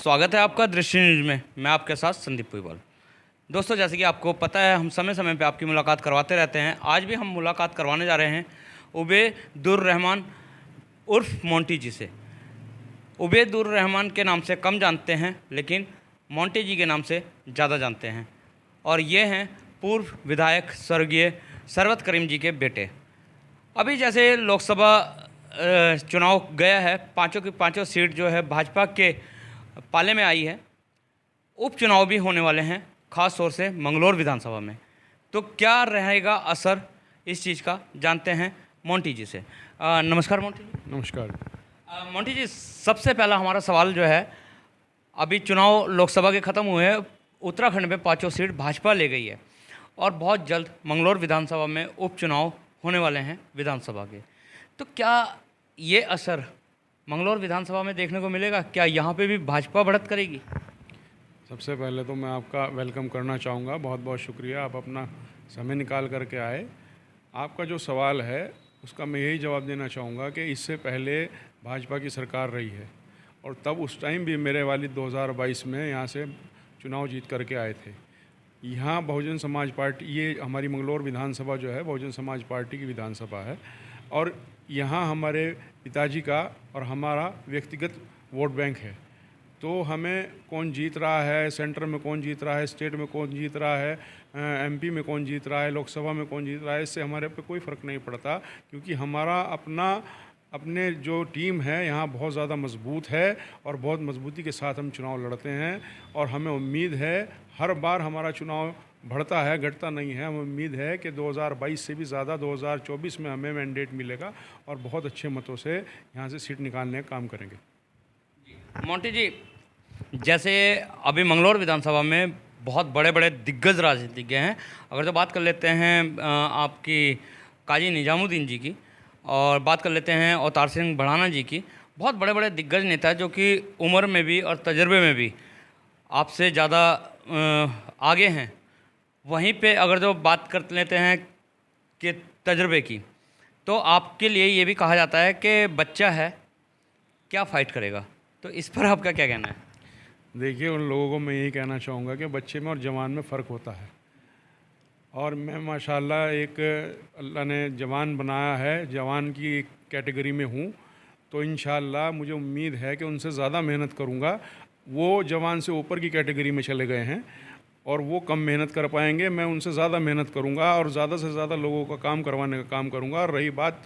स्वागत है आपका दृष्टि न्यूज में। मैं आपके साथ संदीप पुईवाल। दोस्तों, जैसे कि आपको पता है, हम समय समय पे आपकी मुलाकात करवाते रहते हैं। आज भी हम मुलाकात करवाने जा रहे हैं उबैदुर रहमान उर्फ मोंटी जी से। उबैदुर रहमान के नाम से कम जानते हैं, लेकिन मोंटी जी के नाम से ज़्यादा जानते हैं। और ये हैं पूर्व विधायक स्वर्गीय सरवत करीम जी के बेटे। अभी जैसे लोकसभा चुनाव गया है, पांचों की पांचों सीट जो है भाजपा के पाले में आई है। उपचुनाव भी होने वाले हैं, ख़ास तौर से मंगलौर विधानसभा में। तो क्या रहेगा असर इस चीज़ का, जानते हैं मोंटी जी से। नमस्कार मोंटी जी। नमस्कार। मोंटी जी, सबसे पहला हमारा सवाल जो है, अभी चुनाव लोकसभा के ख़त्म हुए हैं, उत्तराखंड में पांचों सीट भाजपा ले गई है और बहुत जल्द मंगलौर विधानसभा में उपचुनाव होने वाले हैं विधानसभा के। तो क्या ये असर मंगलौर विधानसभा में देखने को मिलेगा? क्या यहाँ पे भी भाजपा बढ़त करेगी? सबसे पहले तो मैं आपका वेलकम करना चाहूँगा, बहुत बहुत शुक्रिया, आप अपना समय निकाल करके आए। आपका जो सवाल है उसका मैं यही जवाब देना चाहूँगा कि इससे पहले भाजपा की सरकार रही है और तब उस टाइम भी मेरे वालिद 2022 में यहाँ से चुनाव जीत करके आए थे। यहाँ बहुजन समाज पार्टी, ये हमारी मंगलौर विधानसभा जो है बहुजन समाज पार्टी की विधानसभा है और यहाँ हमारे पिताजी का और हमारा व्यक्तिगत वोट बैंक है। तो हमें कौन जीत रहा है, सेंटर में कौन जीत रहा है, स्टेट में कौन जीत रहा है, एमपी में कौन जीत रहा है, लोकसभा में कौन जीत रहा है, इससे हमारे पे कोई फ़र्क नहीं पड़ता, क्योंकि हमारा अपने जो टीम है यहाँ बहुत ज़्यादा मजबूत है और बहुत मजबूती के साथ हम चुनाव लड़ते हैं। और हमें उम्मीद है हर बार हमारा चुनाव बढ़ता है, घटता नहीं है। हमें उम्मीद है कि 2022 से भी ज़्यादा 2024 में हमें मैंडेट मिलेगा और बहुत अच्छे मतों से यहाँ से सीट निकालने का काम करेंगे। मोंटी जी, जैसे अभी मंगलौर विधानसभा में बहुत बड़े बड़े दिग्गज राजनीतिज्ञ हैं। अगर तो बात कर लेते हैं आपकी काजी निजामुद्दीन जी की, और बात कर लेते हैं अवतार सिंह भड़ाना जी की, बहुत बड़े बड़े दिग्गज नेता जो कि उम्र में भी और तजर्बे में भी आपसे ज़्यादा आगे हैं। वहीं पे अगर जो बात कर लेते हैं कि तजर्बे की, तो आपके लिए ये भी कहा जाता है कि बच्चा है, क्या फ़ाइट करेगा। तो इस पर आपका क्या कहना है? देखिए, उन लोगों को मैं यही कहना चाहूँगा कि बच्चे में और जवान में फ़र्क होता है। और मैं माशाल्लाह एक अल्लाह ने जवान बनाया है, जवान की एक कैटेगरी में हूँ। तो इंशाल्लाह मुझे उम्मीद है कि उनसे ज़्यादा मेहनत करूँगा। वो जवान से ऊपर की कैटेगरी में चले गए हैं और वो कम मेहनत कर पाएंगे। मैं उनसे ज़्यादा मेहनत करूँगा और ज़्यादा से ज़्यादा लोगों का काम करवाने का काम करूँगा। और रही बात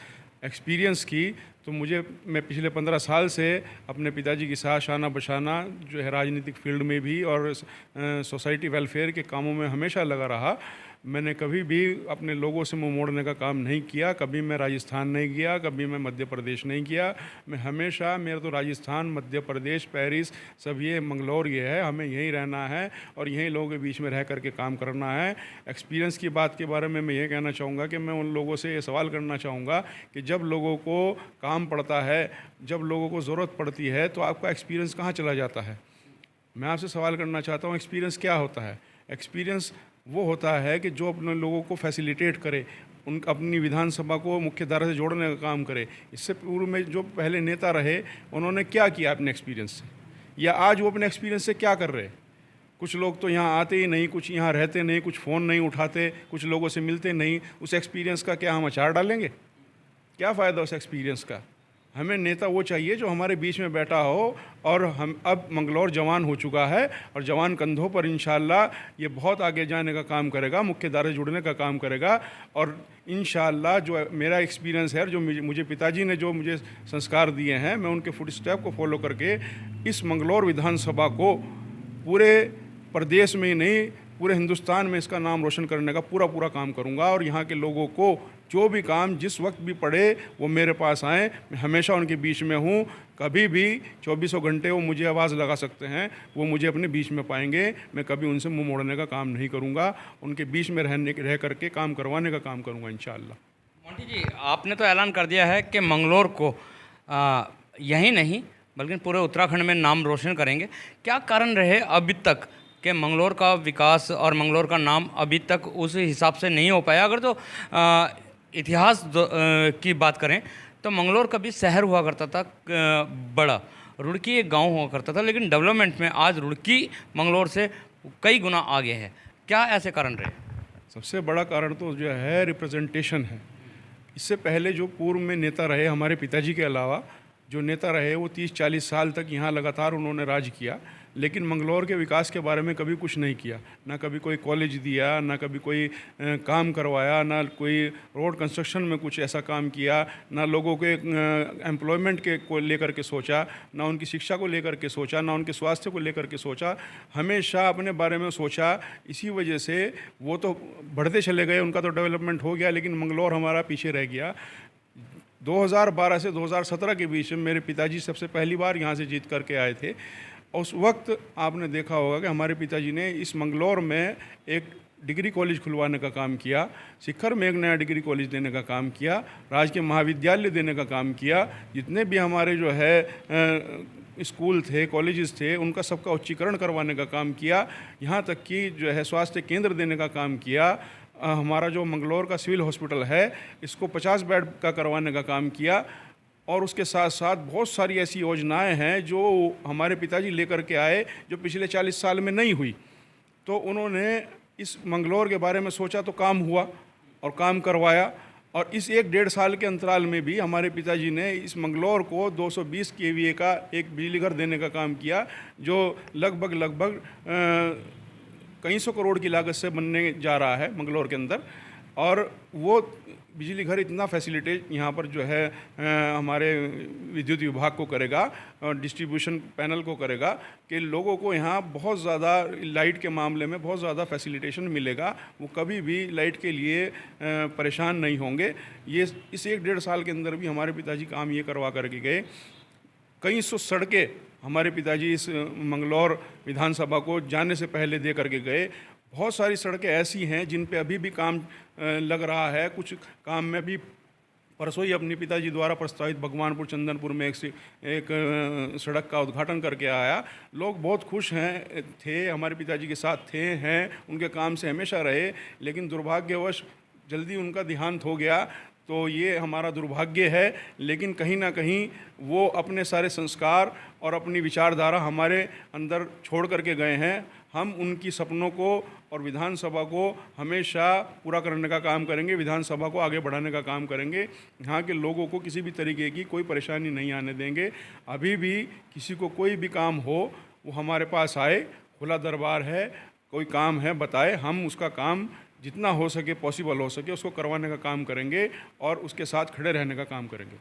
एक्सपीरियंस की, तो मैं पिछले 15 साल से अपने पिताजी के साथ शाना बशाना जो है राजनीतिक फील्ड में भी और सोसाइटी वेलफेयर के कामों में हमेशा लगा रहा। मैंने कभी भी अपने लोगों से मुँह मोड़ने का काम नहीं किया। कभी मैं राजस्थान नहीं गया, कभी मैं मध्य प्रदेश नहीं किया। मैं हमेशा, मेरा तो राजस्थान, मध्य प्रदेश, पेरिस सब ये मंगलौर ये है, हमें यहीं रहना है और यहीं लोगों के बीच में रह करके काम करना है। एक्सपीरियंस की बात के बारे में मैं ये कहना चाहूँगा कि मैं उन लोगों से ये सवाल करना चाहूँगा कि जब लोगों को काम पड़ता है, जब लोगों को ज़रूरत पड़ती है, तो आपका एक्सपीरियंस कहाँ चला जाता है? मैं आपसे सवाल करना चाहता हूँ, एक्सपीरियंस क्या होता है? एक्सपीरियंस वो होता है कि जो अपने लोगों को फैसिलिटेट करे, अपनी विधानसभा को मुख्य धारा से जोड़ने का काम करे। इससे पूर्व में जो पहले नेता रहे, उन्होंने क्या किया अपने एक्सपीरियंस से, या आज वो अपने एक्सपीरियंस से क्या कर रहे हैं? कुछ लोग तो यहाँ आते ही नहीं, कुछ यहाँ रहते नहीं, कुछ फ़ोन नहीं उठाते, कुछ लोगों से मिलते नहीं। उस एक्सपीरियंस का क्या हम अचार डालेंगे? क्या फ़ायदा उस एक्सपीरियंस का? हमें नेता वो चाहिए जो हमारे बीच में बैठा हो। और हम अब मंगलौर जवान हो चुका है और जवान कंधों पर इंशाल्लाह ये बहुत आगे जाने का काम करेगा, मुख्य धारा से जुड़ने का काम करेगा। और इंशाल्लाह जो मेरा एक्सपीरियंस है, जो मुझे पिताजी ने जो मुझे संस्कार दिए हैं, मैं उनके फुट स्टेप को फॉलो करके इस मंगलौर विधानसभा को पूरे प्रदेश में ही नहीं, पूरे हिंदुस्तान में इसका नाम रोशन करने का पूरा काम करूंगा। और यहाँ के लोगों को जो भी काम जिस वक्त भी पड़े वो मेरे पास आएँ, मैं हमेशा उनके बीच में हूँ। कभी भी 24 घंटे वो मुझे आवाज़ लगा सकते हैं, वो मुझे अपने बीच में पाएंगे। मैं कभी उनसे मुंह मोड़ने का काम नहीं करूँगा, उनके बीच में रह करके काम करवाने का काम करूँगा इंशाअल्लाह। मोंटी जी, आपने तो ऐलान कर दिया है कि मंगलौर को यही नहीं बल्कि पूरे उत्तराखंड में नाम रोशन करेंगे। क्या कारण रहे अभी तक कि मंगलौर का विकास और मंगलौर का नाम अभी तक उस हिसाब से नहीं हो पाया? अगर तो इतिहास की बात करें तो मंगलौर कभी शहर हुआ करता था बड़ा, रुड़की एक गांव हुआ करता था, लेकिन डेवलपमेंट में आज रुड़की मंगलौर से कई गुना आगे है। क्या ऐसे कारण रहे? सबसे बड़ा कारण तो जो है रिप्रेजेंटेशन है। इससे पहले जो पूर्व में नेता रहे, हमारे पिताजी के अलावा जो नेता रहे, वो 30-40 साल तक यहाँ लगातार उन्होंने राज किया, लेकिन मंगलौर के विकास के बारे में कभी कुछ नहीं किया। ना कभी कोई कॉलेज दिया, ना कभी कोई काम करवाया, ना कोई रोड कंस्ट्रक्शन में कुछ ऐसा काम किया, ना लोगों के एम्प्लॉयमेंट के को लेकर के सोचा, ना उनकी शिक्षा को लेकर के सोचा, ना उनके स्वास्थ्य को लेकर के सोचा। हमेशा अपने बारे में सोचा। इसी वजह से वो तो बढ़ते चले गए, उनका तो डेवलपमेंट हो गया, लेकिन मंगलौर हमारा पीछे रह गया। 2012 से 2017 के बीच में मेरे पिताजी सबसे पहली बार यहाँ से जीत करके आए थे। उस वक्त आपने देखा होगा कि हमारे पिताजी ने इस मंगलौर में एक डिग्री कॉलेज खुलवाने का काम किया, शिखर में एक नया डिग्री कॉलेज देने का काम किया, राजकीय महाविद्यालय देने का काम किया। जितने भी हमारे जो है स्कूल थे, कॉलेजेस थे, उनका सबका उच्चीकरण करवाने का काम किया। यहाँ तक कि जो है स्वास्थ्य केंद्र देने का काम किया। हमारा जो मंगलौर का सिविल हॉस्पिटल है, इसको 50 बेड का करवाने का काम किया। और उसके साथ साथ बहुत सारी ऐसी योजनाएं हैं जो हमारे पिताजी लेकर के आए, जो पिछले 40 साल में नहीं हुई। तो उन्होंने इस मंगलौर के बारे में सोचा तो काम हुआ और काम करवाया। और इस 1-1.5 साल के अंतराल में भी हमारे पिताजी ने इस मंगलौर को 220 केवीए का एक बिजली घर देने का काम किया, जो लगभग कई सौ करोड़ की लागत से बनने जा रहा है मंगलौर के अंदर। और वो बिजली घर इतना फैसिलिटेट यहाँ पर जो है हमारे विद्युत विभाग को करेगा और डिस्ट्रीब्यूशन पैनल को करेगा कि लोगों को यहाँ बहुत ज़्यादा लाइट के मामले में बहुत ज़्यादा फैसिलिटेशन मिलेगा। वो कभी भी लाइट के लिए परेशान नहीं होंगे। ये इस 1-1.5 साल के अंदर भी हमारे पिताजी काम ये करवा करके गए। कई सौ सड़कें हमारे पिताजी इस मंगलौर विधानसभा को जाने से पहले दे करके गए। बहुत सारी सड़कें ऐसी हैं जिन पे अभी भी काम लग रहा है। कुछ काम में भी परसों ही अपने पिताजी द्वारा प्रस्तावित भगवानपुर चंदनपुर में एक सड़क का उद्घाटन करके आया। लोग बहुत खुश थे, हमारे पिताजी के साथ हैं, उनके काम से हमेशा रहे। लेकिन दुर्भाग्यवश जल्दी उनका देहांत हो गया, तो ये हमारा दुर्भाग्य है। लेकिन कहीं ना कहीं वो अपने सारे संस्कार और अपनी विचारधारा हमारे अंदर छोड़ करके गए हैं। हम उनकी सपनों को और विधानसभा को हमेशा पूरा करने का काम करेंगे, विधानसभा को आगे बढ़ाने का काम करेंगे। यहाँ के लोगों को किसी भी तरीके की कोई परेशानी नहीं आने देंगे। अभी भी किसी को कोई भी काम हो वो हमारे पास आए, खुला दरबार है। कोई काम है बताए, हम उसका काम जितना हो सके, पॉसिबल हो सके, उसको करवाने का काम करेंगे और उसके साथ खड़े रहने का काम करेंगे।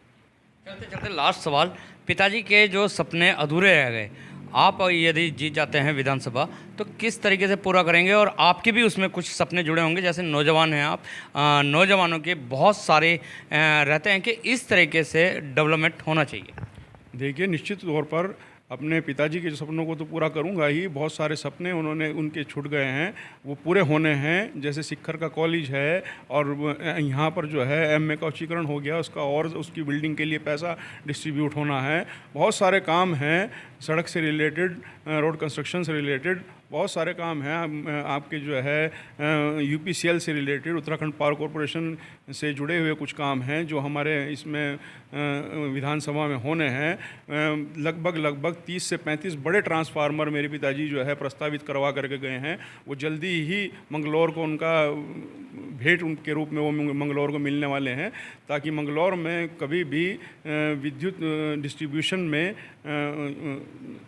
चलते चलते लास्ट सवाल, पिताजी के जो सपने अधूरे रह गए, आप यदि जीत जाते हैं विधानसभा तो किस तरीके से पूरा करेंगे? और आपके भी उसमें कुछ सपने जुड़े होंगे, जैसे नौजवान हैं आप, नौजवानों के बहुत सारे रहते हैं कि इस तरीके से डेवलपमेंट होना चाहिए। देखिए, निश्चित तौर पर अपने पिताजी के सपनों को तो पूरा करूंगा ही। बहुत सारे सपने उनके छूट गए हैं, वो पूरे होने हैं। जैसे शिखर का कॉलेज है और यहाँ पर जो है एमए का उच्चीकरण हो गया, उसका और उसकी बिल्डिंग के लिए पैसा डिस्ट्रीब्यूट होना है। बहुत सारे काम हैं सड़क से रिलेटेड, रोड कंस्ट्रक्शन से रिलेटेड, बहुत सारे काम हैं। आपके जो है यूपीसीएल से रिलेटेड, उत्तराखंड पावर कॉरपोरेशन से जुड़े हुए कुछ काम हैं जो हमारे इसमें विधानसभा में होने हैं। लगभग 30 से 35 बड़े ट्रांसफार्मर मेरे पिताजी जो है प्रस्तावित करवा करके गए हैं। वो जल्दी ही मंगलौर को उनका भेंट उनके रूप में वो मंगलौर को मिलने वाले हैं, ताकि मंगलौर में कभी भी विद्युत डिस्ट्रीब्यूशन में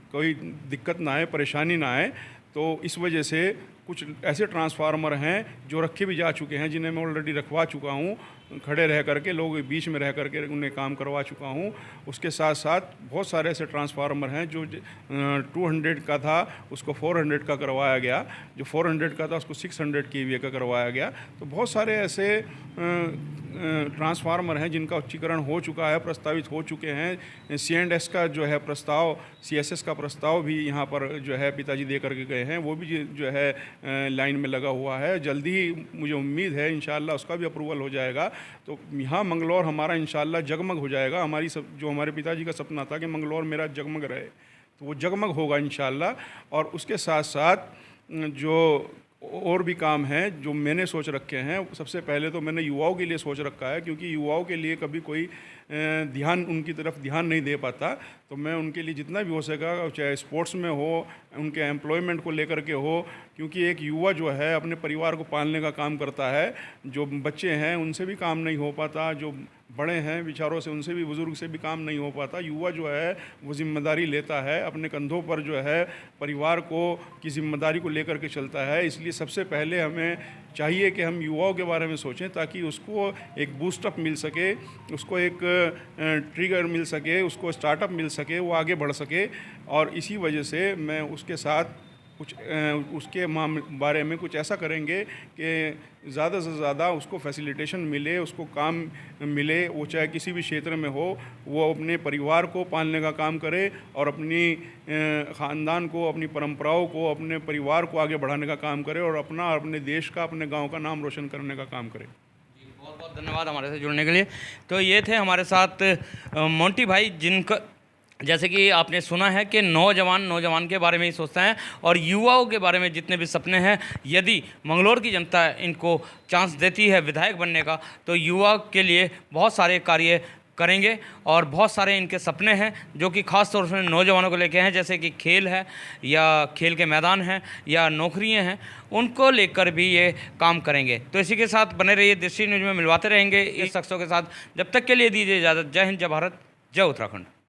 कोई दिक्कत ना आए, परेशानी ना आए। तो इस वजह से कुछ ऐसे ट्रांसफार्मर हैं जो रखे भी जा चुके हैं, जिन्हें मैं ऑलरेडी रखवा चुका हूँ, खड़े रह करके, लोग बीच में रह करके उन्हें काम करवा चुका हूँ। उसके साथ साथ बहुत सारे ऐसे ट्रांसफार्मर हैं जो 200 का था उसको 400 का करवाया गया, जो 400 का था उसको 600 केवीए का करवाया गया। तो बहुत सारे ऐसे ट्रांसफार्मर हैं जिनका उच्चीकरण हो चुका है, प्रस्तावित हो चुके हैं। C&S का जो है प्रस्ताव, CSS का प्रस्ताव भी यहाँ पर जो है पिताजी दे करके गए हैं, वो भी जो है लाइन में लगा हुआ है। जल्दी ही मुझे उम्मीद है इंशाल्लाह उसका भी अप्रूवल हो जाएगा। तो यहाँ मंगलौर हमारा इंशाल्लाह जगमग हो जाएगा। जो हमारे पिताजी का सपना था कि मंगलौर मेरा जगमग रहे, तो वो जगमग होगा इंशाल्लाह। और उसके साथ साथ जो और भी काम हैं जो मैंने सोच रखे हैं। सबसे पहले तो मैंने युवाओं के लिए सोच रखा है, क्योंकि युवाओं के लिए कभी कोई ध्यान उनकी तरफ ध्यान नहीं दे पाता, तो मैं उनके लिए जितना भी हो सकेगा, चाहे स्पोर्ट्स में हो, उनके एम्प्लॉयमेंट को लेकर के हो, क्योंकि एक युवा जो है अपने परिवार को पालने का काम करता है। जो बच्चे हैं उनसे भी काम नहीं हो पाता, जो बड़े हैं बेचारों से, उनसे भी, बुज़ुर्ग से भी काम नहीं हो पाता। युवा जो है वो ज़िम्मेदारी लेता है, अपने कंधों पर जो है परिवार को की ज़िम्मेदारी को लेकर के चलता है। इसलिए सबसे पहले हमें चाहिए कि हम युवाओं के बारे में सोचें, ताकि उसको एक बूस्टअप मिल सके, उसको एक ट्रिगर मिल सके, उसको स्टार्टअप मिल सके, वो आगे बढ़ सके। और इसी वजह से मैं उसके साथ कुछ उसके बारे में कुछ ऐसा करेंगे कि ज़्यादा से ज़्यादा उसको फैसिलिटेशन मिले, उसको काम मिले, वो चाहे किसी भी क्षेत्र में हो, वो अपने परिवार को पालने का काम करे और अपनी ख़ानदान को, अपनी परंपराओं को, अपने परिवार को आगे बढ़ाने का काम करे और अपने देश का, अपने गांव का नाम रोशन करने का काम करे। बहुत बहुत धन्यवाद हमारे साथ जुड़ने के लिए। तो ये थे हमारे साथ मोंटी भाई, जिनका जैसे कि आपने सुना है कि नौजवान के बारे में ही सोचता है और युवाओं के बारे में जितने भी सपने हैं, यदि मंगलौर की जनता इनको चांस देती है विधायक बनने का, तो युवा के लिए बहुत सारे कार्य करेंगे और बहुत सारे इनके सपने हैं जो कि ख़ास तौर से नौजवानों को लेके हैं, जैसे कि खेल है या खेल के मैदान हैं या नौकरियां हैं, उनको लेकर भी ये काम करेंगे। तो इसी के साथ बने रहिए, दृष्टि न्यूज़ में मिलवाते रहेंगे इस शख्सों के साथ। जब तक के लिए दीजिए इजाज़त। जय हिंद, जय भारत, जय उत्तराखंड।